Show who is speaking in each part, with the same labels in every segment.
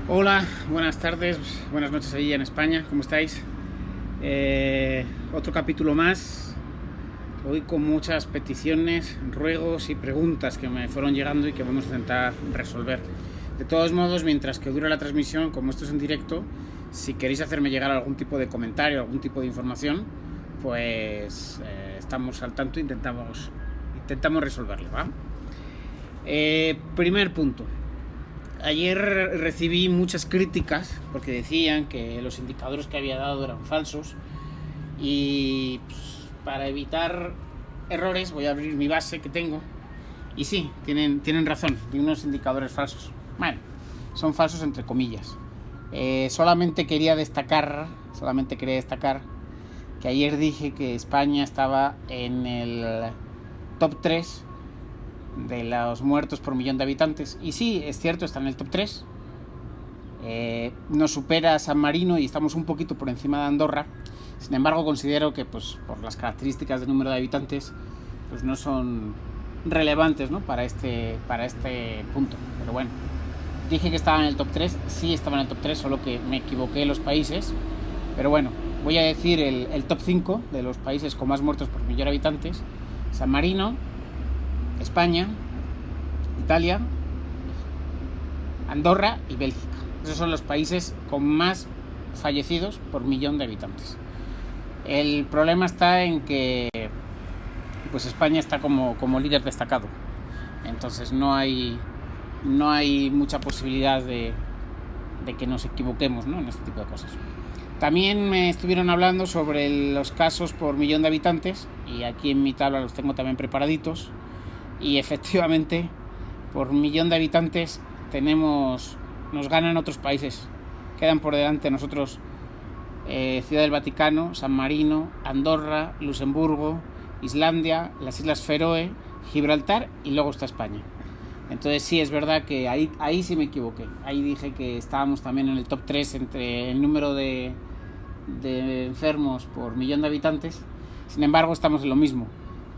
Speaker 1: Hola, buenas tardes, buenas noches allí en España, ¿cómo estáis? Otro capítulo más, hoy con muchas peticiones, ruegos y preguntas que me fueron llegando y que vamos a intentar resolver. De todos modos, mientras que dura la transmisión, como esto es en directo, si queréis hacerme llegar algún tipo de comentario, algún tipo de información, pues estamos al tanto e intentamos resolverlo, ¿va? Primer punto. Ayer recibí muchas críticas porque decían que los indicadores que había dado eran falsos y pues, para evitar errores voy a abrir mi base que tengo y sí, tienen razón, de unos indicadores falsos. Bueno, son falsos entre comillas. Solamente quería destacar que ayer dije que España estaba en el top 3 de los muertos por millón de habitantes. Y sí, es cierto, está en el top 3. Nos supera a San Marino y estamos un poquito por encima de Andorra. Sin embargo, considero que pues, por las características del número de habitantes pues no son relevantes, ¿no? para este punto. Pero bueno, dije que estaba en el top 3. Sí estaba en el top 3, solo que me equivoqué en los países. Pero bueno, voy a decir el top 5 de los países con más muertos por millón de habitantes. San Marino, España, Italia, Andorra y Bélgica. Esos son los países con más fallecidos por millón de habitantes. El problema está en que pues España está como líder destacado. Entonces no hay mucha posibilidad de que nos equivoquemos, ¿no? En este tipo de cosas. También me estuvieron hablando sobre los casos por millón de habitantes y aquí en mi tabla los tengo también preparaditos. Y efectivamente, por millón de habitantes nos ganan otros países. Quedan por delante de nosotros Ciudad del Vaticano, San Marino, Andorra, Luxemburgo, Islandia, las Islas Feroe, Gibraltar y luego está España. Entonces sí, es verdad que ahí sí me equivoqué. Ahí dije que estábamos también en el top 3 entre el número de enfermos por millón de habitantes. Sin embargo, estamos en lo mismo.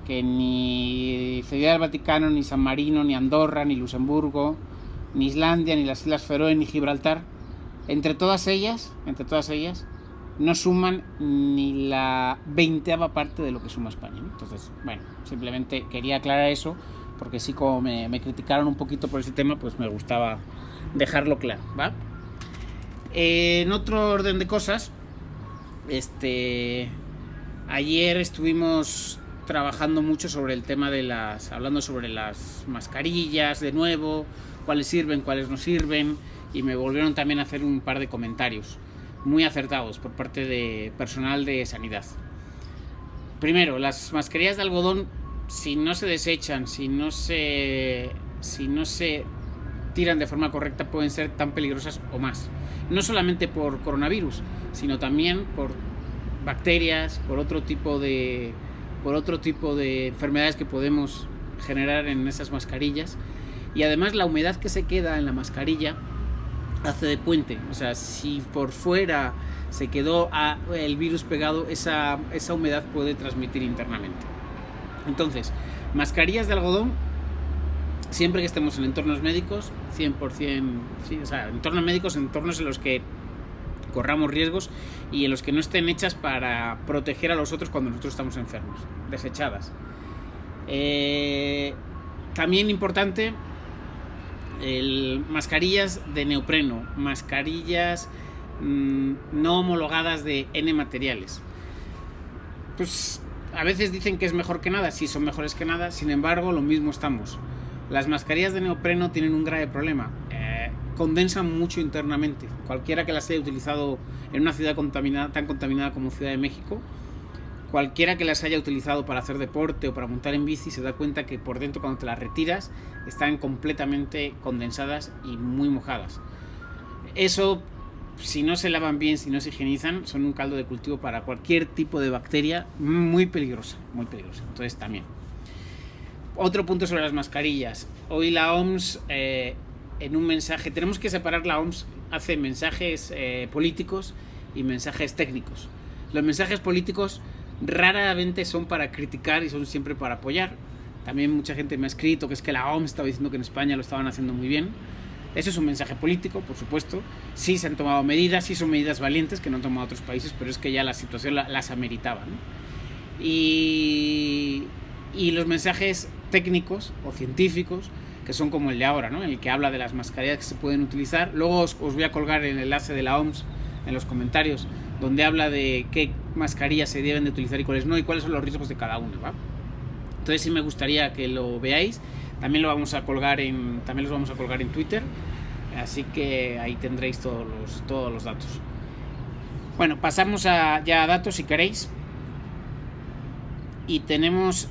Speaker 1: Que ni Ciudad del Vaticano, ni San Marino, ni Andorra, ni Luxemburgo, ni Islandia, ni las Islas Feroe, ni Gibraltar, entre todas ellas, no suman ni la 20ª parte de lo que suma España, ¿no? Entonces, bueno, simplemente quería aclarar eso, porque sí, como me criticaron un poquito por ese tema, pues me gustaba dejarlo claro, ¿va? En otro orden de cosas, ayer estuvimos trabajando mucho sobre el tema hablando sobre las mascarillas de nuevo, cuáles sirven, cuáles no sirven, y me volvieron también a hacer un par de comentarios muy acertados por parte de personal de sanidad. Primero, las mascarillas de algodón, si no se desechan, si no se tiran de forma correcta, pueden ser tan peligrosas o más. No solamente por coronavirus, sino también por bacterias, por otro tipo de enfermedades que podemos generar en esas mascarillas. Y además la humedad que se queda en la mascarilla hace de puente. O sea, si por fuera se quedó el virus pegado, esa humedad puede transmitir internamente. Entonces, mascarillas de algodón siempre que estemos en entornos médicos, 100%, sí, o sea, entornos médicos, entornos en los que corramos riesgos y en los que no estén hechas para proteger a los otros cuando nosotros estamos enfermos, desechadas. También importante, mascarillas de neopreno, mascarillas no homologadas de N materiales. Pues a veces dicen que es mejor que nada, sí, son mejores que nada, sin embargo lo mismo estamos. Las mascarillas de neopreno tienen un grave problema. Condensan mucho internamente. Cualquiera que las haya utilizado en una ciudad tan contaminada como Ciudad de México, cualquiera que las haya utilizado para hacer deporte o para montar en bici, se da cuenta que por dentro, cuando te las retiras, están completamente condensadas y muy mojadas. Eso, si no se lavan bien, si no se higienizan, son un caldo de cultivo para cualquier tipo de bacteria muy peligrosa, muy peligrosa. Entonces también. Otro punto sobre las mascarillas. Hoy la OMS, en un mensaje, tenemos que separar, la OMS hace mensajes políticos y mensajes técnicos. Los mensajes políticos raramente son para criticar y son siempre para apoyar. También mucha gente me ha escrito que es que la OMS estaba diciendo que en España lo estaban haciendo muy bien. Eso es un mensaje político, por supuesto. Sí se han tomado medidas, sí son medidas valientes que no han tomado otros países, pero es que ya la situación las ameritaba, ¿no? Y los mensajes técnicos o científicos, que son como el de ahora, ¿no? En el que habla de las mascarillas que se pueden utilizar. Luego os voy a colgar el enlace de la OMS en los comentarios, donde habla de qué mascarillas se deben de utilizar y cuáles no, y cuáles son los riesgos de cada una, ¿va? Entonces sí me gustaría que lo veáis. También los vamos a colgar en Twitter, así que ahí tendréis todos los datos. Bueno, pasamos ya a datos si queréis. Y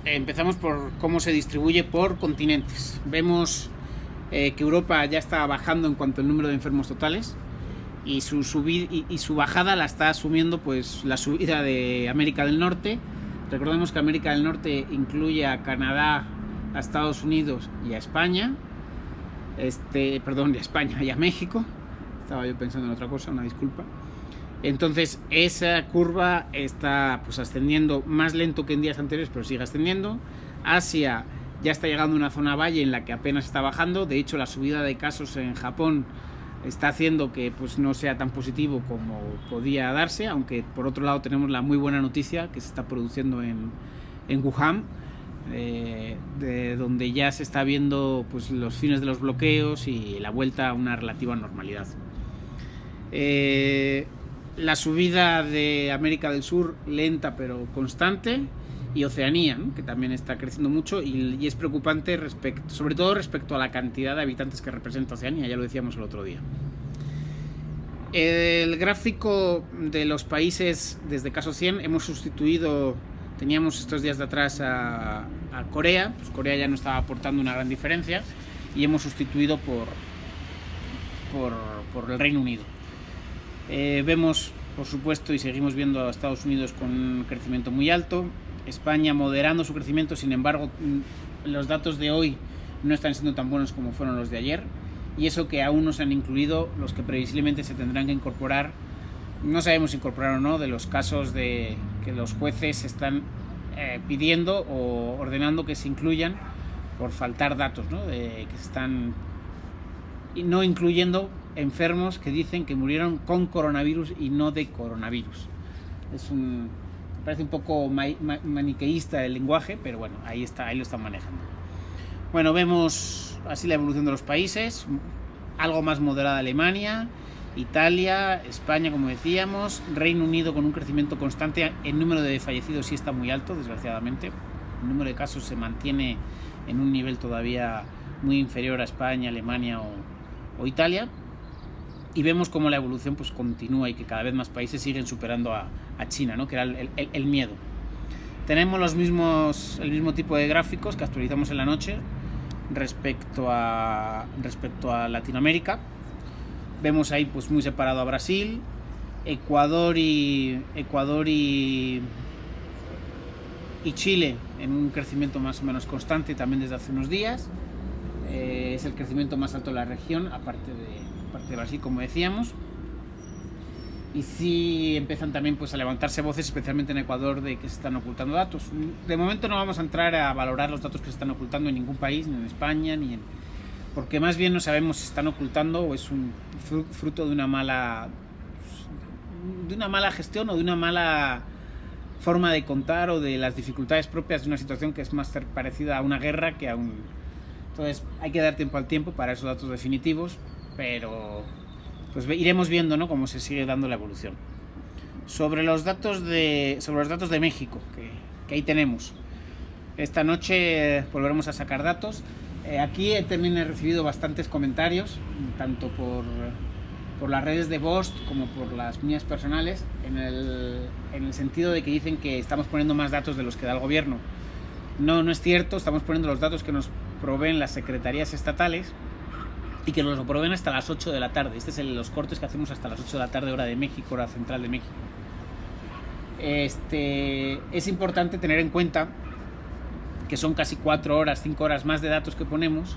Speaker 1: empezamos por cómo se distribuye por continentes. Vemos que Europa ya está bajando en cuanto al número de enfermos totales, y su bajada la está asumiendo pues la subida de América del Norte. Recordemos que América del Norte incluye a Canadá, a Estados Unidos y a España. A España y a México. Estaba yo pensando en otra cosa, una disculpa. Entonces esa curva está pues ascendiendo más lento que en días anteriores, pero sigue ascendiendo. Asia ya está llegando a una zona valle en la que apenas está bajando. De hecho, la subida de casos en Japón está haciendo que pues no sea tan positivo como podía darse, aunque por otro lado tenemos la muy buena noticia que se está produciendo en Wuhan, de donde ya se está viendo pues los fines de los bloqueos y la vuelta a una relativa normalidad. La subida de América del Sur lenta pero constante, y Oceanía, ¿no? Que también está creciendo mucho, y es preocupante sobre todo respecto a la cantidad de habitantes que representa Oceanía, ya lo decíamos el otro día. El gráfico de los países desde caso 100 teníamos estos días de atrás a Corea. Pues Corea ya no estaba aportando una gran diferencia, y hemos sustituido por el Reino Unido. Vemos, por supuesto, y seguimos viendo a Estados Unidos con un crecimiento muy alto, España moderando su crecimiento. Sin embargo, los datos de hoy no están siendo tan buenos como fueron los de ayer, y eso que aún no se han incluido los que previsiblemente se tendrán que incorporar. No sabemos si incorporar o no, de los casos de que los jueces están pidiendo o ordenando que se incluyan por faltar datos, ¿no? Que se están no incluyendo enfermos que dicen que murieron con coronavirus y no de coronavirus. Me parece un poco maniqueísta el lenguaje, pero bueno, ahí lo están manejando. Bueno, vemos así la evolución de los países. Algo más moderada Alemania, Italia, España, como decíamos, Reino Unido con un crecimiento constante. El número de fallecidos sí está muy alto, desgraciadamente. El número de casos se mantiene en un nivel todavía muy inferior a España, Alemania o Italia. Y vemos cómo la evolución pues continúa, y que cada vez más países siguen superando a China, ¿no? Que era el miedo. Tenemos el mismo tipo de gráficos que actualizamos en la noche respecto a Latinoamérica. Vemos ahí pues muy separado a Brasil, Ecuador y Chile en un crecimiento más o menos constante también desde hace unos días. Es el crecimiento más alto de la región, aparte de Brasil, como decíamos. Y sí empiezan también pues a levantarse voces, especialmente en Ecuador, de que se están ocultando datos. De momento no vamos a entrar a valorar los datos que se están ocultando en ningún país, ni en España, porque más bien no sabemos si están ocultando o es un fruto de una mala gestión, o de una mala forma de contar, o de las dificultades propias de una situación que es más parecida a una guerra que a un... Entonces hay que dar tiempo al tiempo para esos datos definitivos, pero pues iremos viendo, ¿no?, cómo se sigue dando la evolución. Sobre los datos de México, que ahí tenemos. Esta noche volveremos a sacar datos. Aquí también he recibido bastantes comentarios, tanto por las redes de Bost como por las mías personales, en el sentido de que dicen que estamos poniendo más datos de los que da el gobierno. No es cierto, estamos poniendo los datos que nos proveen las secretarías estatales, y que nos lo proveen hasta las 8 de la tarde. Este es los cortes que hacemos hasta las 8 de la tarde, hora de México, hora central de México. Es importante tener en cuenta que son casi 4 horas, 5 horas más de datos que ponemos,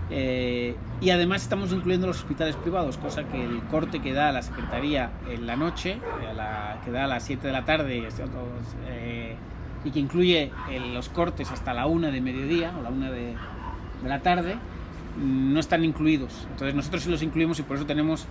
Speaker 1: y además estamos incluyendo los hospitales privados, cosa que el corte que da la Secretaría en la noche, que da a las 7 de la tarde, y que incluye los cortes hasta la 1 de mediodía o la 1 de la tarde, no están incluidos. Entonces nosotros sí los incluimos y por eso tenemos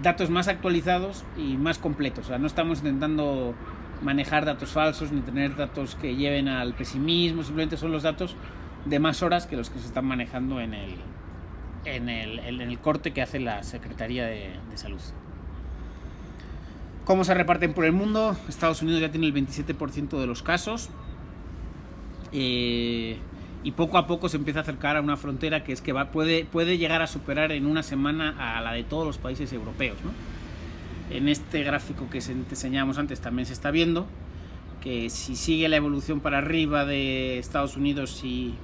Speaker 1: datos más actualizados y más completos. O sea, no estamos intentando manejar datos falsos ni tener datos que lleven al pesimismo, simplemente son los datos de más horas que los que se están manejando en el corte que hace la Secretaría de Salud. ¿Cómo se reparten por el mundo? Estados Unidos ya tiene el 27% de los casos y poco a poco se empieza a acercar a una frontera que es que puede llegar a superar en una semana a la de todos los países europeos, ¿no? En este gráfico que te enseñábamos antes también se está viendo que si sigue la evolución para arriba de Estados Unidos y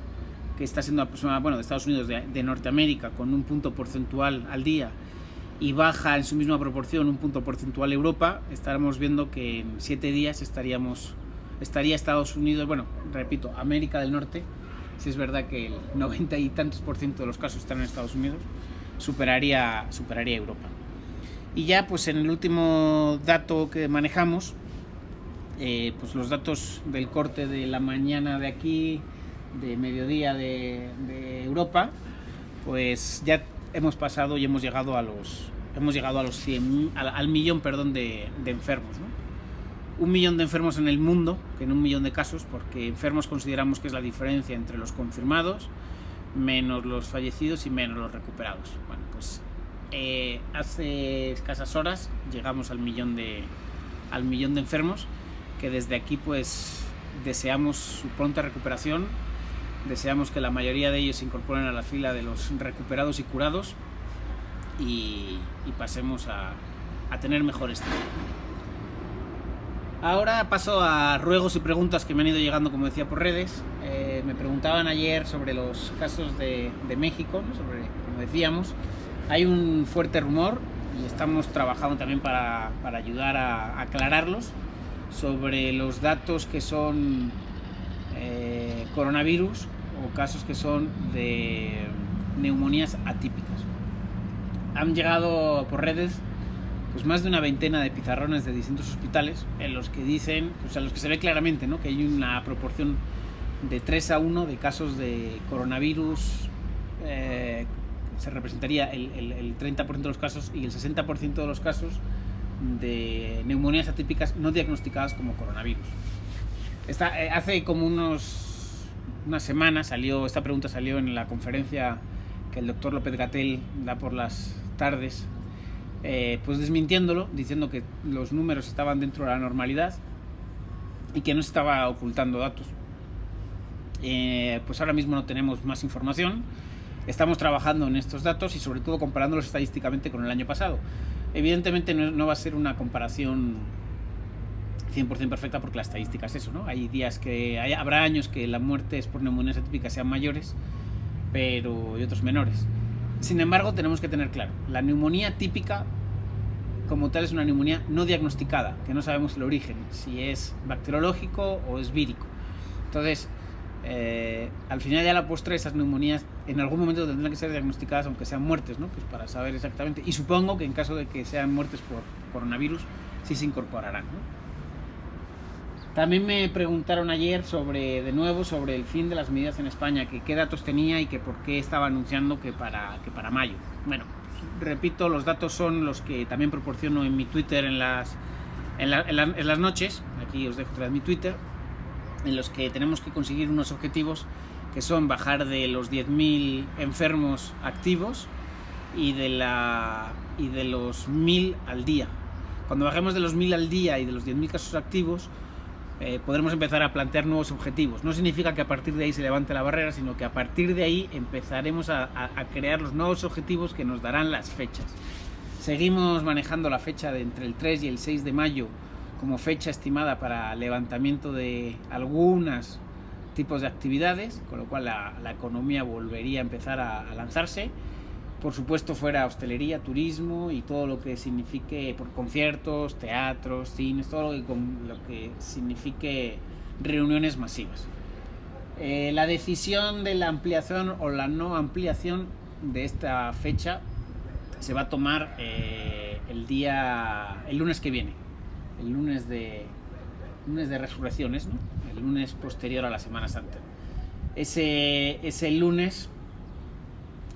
Speaker 1: que está siendo aproximadamente, bueno, de Estados Unidos de Norteamérica con un punto porcentual al día y baja en su misma proporción un punto porcentual Europa, estaremos viendo que en 7 días estaría Estados Unidos, bueno, repito, América del Norte, si es verdad que el 90 y tantos % de los casos están en Estados Unidos, superaría Europa. Y ya pues en el último dato que manejamos, pues los datos del corte de la mañana de aquí, de mediodía de Europa, pues ya hemos pasado y hemos llegado a los 100, al millón, perdón, de enfermos, ¿no? 1 millón de enfermos en el mundo, que en 1 millón de casos, porque enfermos consideramos que es la diferencia entre los confirmados menos los fallecidos y menos los recuperados. Bueno, pues hace escasas horas llegamos al millón de enfermos, que desde aquí pues deseamos su pronta recuperación, deseamos que la mayoría de ellos se incorporen a la fila de los recuperados y curados y pasemos a tener mejores tiempos. Ahora paso a ruegos y preguntas que me han ido llegando, como decía, por redes. Me preguntaban ayer sobre los casos de México, ¿no? Como decíamos, hay un fuerte rumor y estamos trabajando también para ayudar a aclararlos sobre los datos que son coronavirus o casos que son de neumonías atípicas. Han llegado por redes pues más de una veintena de pizarrones de distintos hospitales en los que dicen, pues a los que se ve claramente, ¿no?, que hay una proporción de 3-1 de casos de coronavirus, se representaría el 30% de los casos, y el 60% de los casos de neumonías atípicas no diagnosticadas como coronavirus. Hace como unas semanas esta pregunta salió en la conferencia que el doctor López Gatell da por las tardes, pues desmintiéndolo, diciendo que los números estaban dentro de la normalidad y que no se estaba ocultando datos. Pues ahora mismo no tenemos más información, estamos trabajando en estos datos y sobre todo comparándolos estadísticamente con el año pasado. Evidentemente no va a ser una comparación 100% perfecta porque la estadística es eso, ¿no? Hay días habrá años que las muertes por neumonías atípicas sean mayores, pero y otros menores. Sin embargo, tenemos que tener claro, la neumonía típica como tal es una neumonía no diagnosticada, que no sabemos el origen, si es bacteriológico o es vírico. Entonces, al final ya a la postre esas neumonías en algún momento tendrán que ser diagnosticadas, aunque sean muertes, ¿no? Pues para saber exactamente, y supongo que en caso de que sean muertes por coronavirus sí se incorporarán, ¿no? También me preguntaron ayer sobre el fin de las medidas en España, que qué datos tenía y que por qué estaba anunciando que para mayo. Bueno, repito, los datos son los que también proporciono en mi Twitter en las noches. Aquí os dejo otra vez mi Twitter, en los que tenemos que conseguir unos objetivos que son bajar de los 10.000 enfermos activos y de los 1.000 al día. Cuando bajemos de los 1.000 al día y de los 10.000 casos activos, podremos empezar a plantear nuevos objetivos. No significa que a partir de ahí se levante la barrera, sino que a partir de ahí empezaremos a crear los nuevos objetivos que nos darán las fechas. Seguimos manejando la fecha de entre el 3 y el 6 de mayo como fecha estimada para levantamiento de algunos tipos de actividades, con lo cual la economía volvería a empezar a lanzarse. Por supuesto, fuera hostelería, turismo y todo lo que signifique por conciertos, teatros, cines, todo lo que signifique reuniones masivas. La decisión de la ampliación o la no ampliación de esta fecha se va a tomar el lunes que viene, el lunes de Resurrecciones, ¿no? El lunes posterior a la Semana Santa. Ese lunes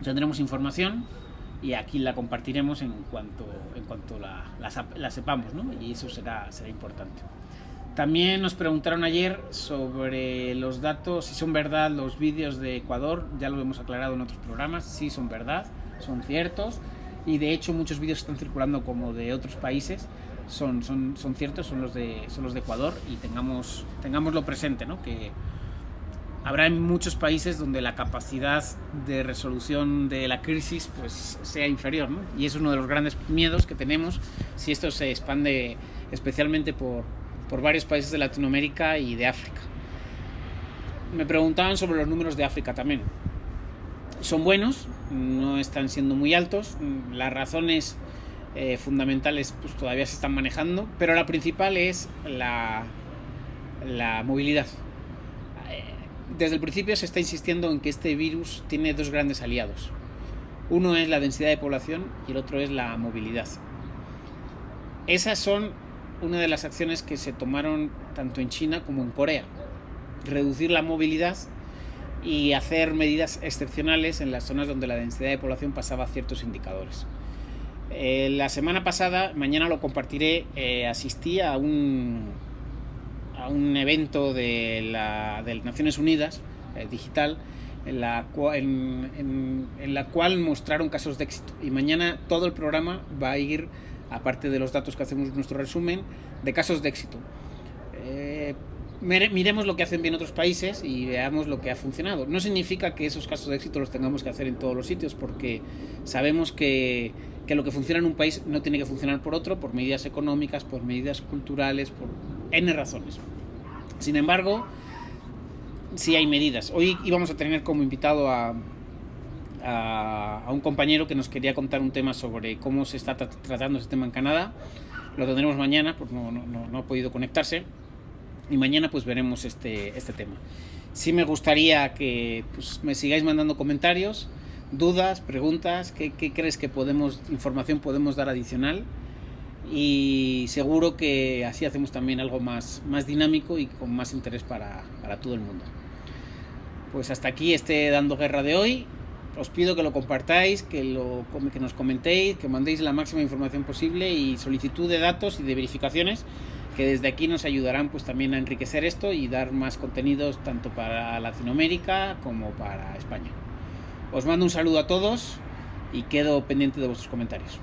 Speaker 1: tendremos información y aquí la compartiremos en cuanto la sepamos, ¿no? Y eso será importante. También nos preguntaron ayer sobre los datos, si son verdad los vídeos de Ecuador. Ya lo hemos aclarado en otros programas, sí son verdad, son ciertos, y de hecho muchos vídeos que están circulando como de otros países son ciertos, son los de Ecuador, y tengámoslo presente, ¿no? Que habrá muchos países donde la capacidad de resolución de la crisis pues sea inferior, ¿no? Y es uno de los grandes miedos que tenemos si esto se expande especialmente por varios países de Latinoamérica y de África. Me preguntaban sobre los números de África también. Son buenos, no están siendo muy altos. Las razones fundamentales pues todavía se están manejando, pero la principal es la movilidad. Desde el principio se está insistiendo en que este virus tiene dos grandes aliados. Uno es la densidad de población y el otro es la movilidad. Esas son una de las acciones que se tomaron tanto en China como en Corea. Reducir la movilidad y hacer medidas excepcionales en las zonas donde la densidad de población pasaba ciertos indicadores. La semana pasada, mañana lo compartiré, asistí a un evento de Naciones Unidas digital, en la cual mostraron casos de éxito, y mañana todo el programa va a ir, aparte de los datos que hacemos en nuestro resumen, de casos de éxito. Miremos lo que hacen bien otros países y veamos lo que ha funcionado. No significa que esos casos de éxito los tengamos que hacer en todos los sitios, porque sabemos que lo que funciona en un país no tiene que funcionar por otro, por medidas económicas, por medidas culturales, por N razones. Sin embargo, sí hay medidas. Hoy íbamos a tener como invitado a un compañero que nos quería contar un tema sobre cómo se está tratando este tema en Canadá. Lo tendremos mañana, porque no ha podido conectarse, y mañana pues veremos este tema. Sí me gustaría que pues me sigáis mandando comentarios, dudas, preguntas, qué crees que información podemos dar adicional, y seguro que así hacemos también algo más dinámico y con más interés para todo el mundo. Pues hasta aquí Dando Guerra de hoy. Os pido que lo compartáis, que nos comentéis, que mandéis la máxima información posible y solicitud de datos y de verificaciones, que desde aquí nos ayudarán pues también a enriquecer esto y dar más contenidos tanto para Latinoamérica como para España. Os mando un saludo a todos y quedo pendiente de vuestros comentarios.